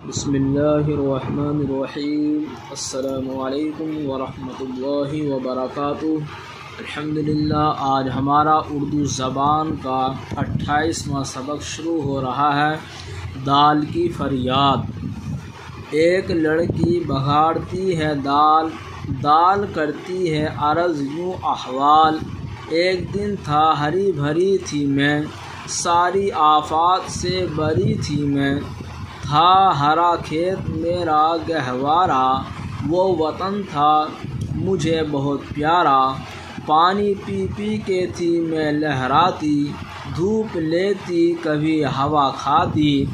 بسم اللہ الرحمن الرحیم۔ السلام علیکم ورحمۃ اللہ وبرکاتہ۔ الحمدللہ، آج ہمارا اردو زبان کا 28واں سبق شروع ہو رہا ہے۔ دال کی فریاد۔ ایک لڑکی بگاڑتی ہے دال، دال کرتی ہے عرض یوں احوال۔ ایک دن تھا ہری بھری تھی میں، ساری آفات سے بری تھی میں۔ تھا ہرا کھیت میرا گہوارا، وہ وطن تھا مجھے بہت پیارا۔ پانی پی پی کے تھی میں لہراتی، دھوپ لیتی کبھی ہوا کھاتی۔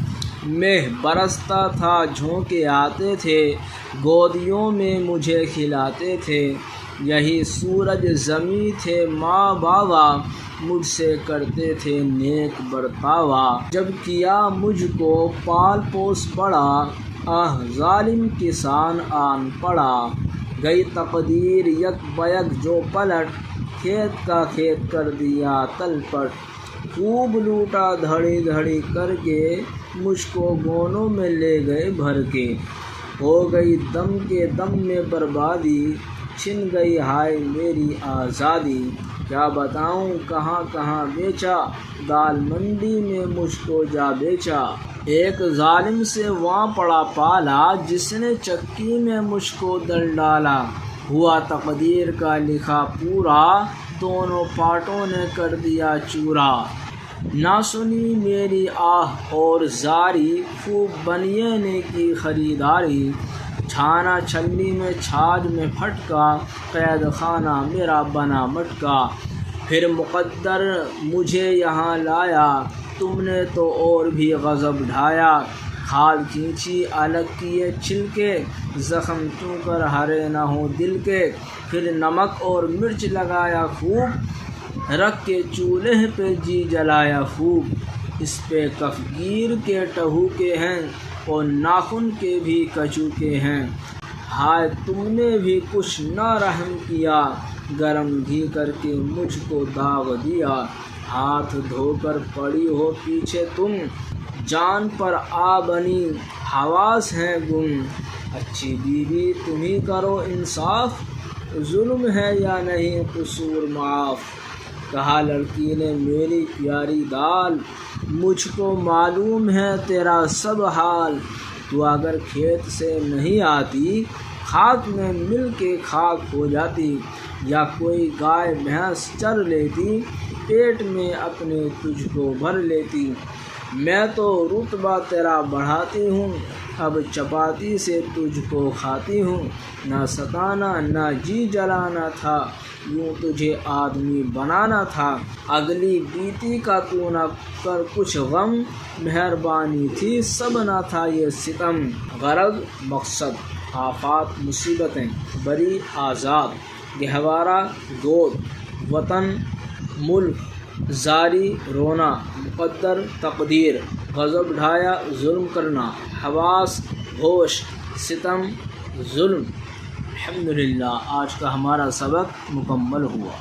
مہ برستا تھا جھونکے آتے تھے، گودیوں میں مجھے کھلاتے تھے۔ یہی سورج زمیں تھے ماں بابا، مجھ سے کرتے تھے نیک برتاوا۔ جب کیا مجھ کو پال پوس بڑا، ظالم کسان آن پڑا۔ گئی تقدیر یک بیک جو پلٹ، کھیت کا کھیت کر دیا تل پٹ۔ خوب لوٹا دھڑی دھڑی کر کے، مجھ کو گونوں میں لے گئے بھر کے۔ ہو گئی دم کے دم میں بربادی، چھن گئی ہائے میری آزادی۔ کیا بتاؤں کہاں کہاں بیچا، دال منڈی میں مجھ کو جا بیچا۔ ایک ظالم سے وہاں پڑا پالا، جس نے چکی میں مجھ کو ڈل ڈالا۔ ہوا تقدیر کا لکھا پورا، دونوں پارٹوں نے کر دیا چورا۔ نہ سنی میری آہ اور زاری، خوب بنیے نے کی خریداری۔ چھانا چھلنی میں چھاج میں پھٹکا، قید خانہ میرا بنا مٹکا۔ پھر مقدر مجھے یہاں لایا، تم نے تو اور بھی غضب ڈھایا۔ کھال کھینچی الگ کیے چھلکے، زخم چوں کر ہرے نہ ہوں دل کے۔ پھر نمک اور مرچ لگایا خوب، رکھ کے چولہے پہ جی جلایا خوب۔ اس پہ کفگیر کے ٹہوکے ہیں، اور ناخن کے بھی کچوکے ہیں۔ ہائے تم نے بھی کچھ نہ رحم کیا، گرم گھی کر کے مجھ کو داغ دیا۔ ہاتھ دھو کر پڑی ہو پیچھے تم، جان پر آ بنی حواس ہیں گم۔ اچھی بیوی تم ہی کرو انصاف، ظلم ہے یا نہیں قصور معاف۔ کہا لڑکی نے میری پیاری دال، مجھ کو معلوم ہے تیرا سب حال۔ تو اگر کھیت سے نہیں آتی، خاک میں مل کے خاک ہو جاتی۔ یا کوئی گائے بھینس چر لیتی، پیٹ میں اپنے تجھ کو بھر لیتی۔ میں تو رتبہ تیرا بڑھاتی ہوں، اب چپاتی سے تجھ کو کھاتی ہوں۔ نہ ستانا نہ جی جلانا تھا، یوں تجھے آدمی بنانا تھا۔ اگلی بیتی کا تو نہ کر کچھ غم، مہربانی تھی سب نہ تھا یہ ستم۔ غرض مقصد، آفات مصیبتیں، بری آزاد، گہوارہ گود، وطن ملک، زاری رونا، مقدر تقدیر، غضب ڈھایا ظلم کرنا، حواس ہوش، ستم ظلم۔ الحمدللہ، آج کا ہمارا سبق مکمل ہوا۔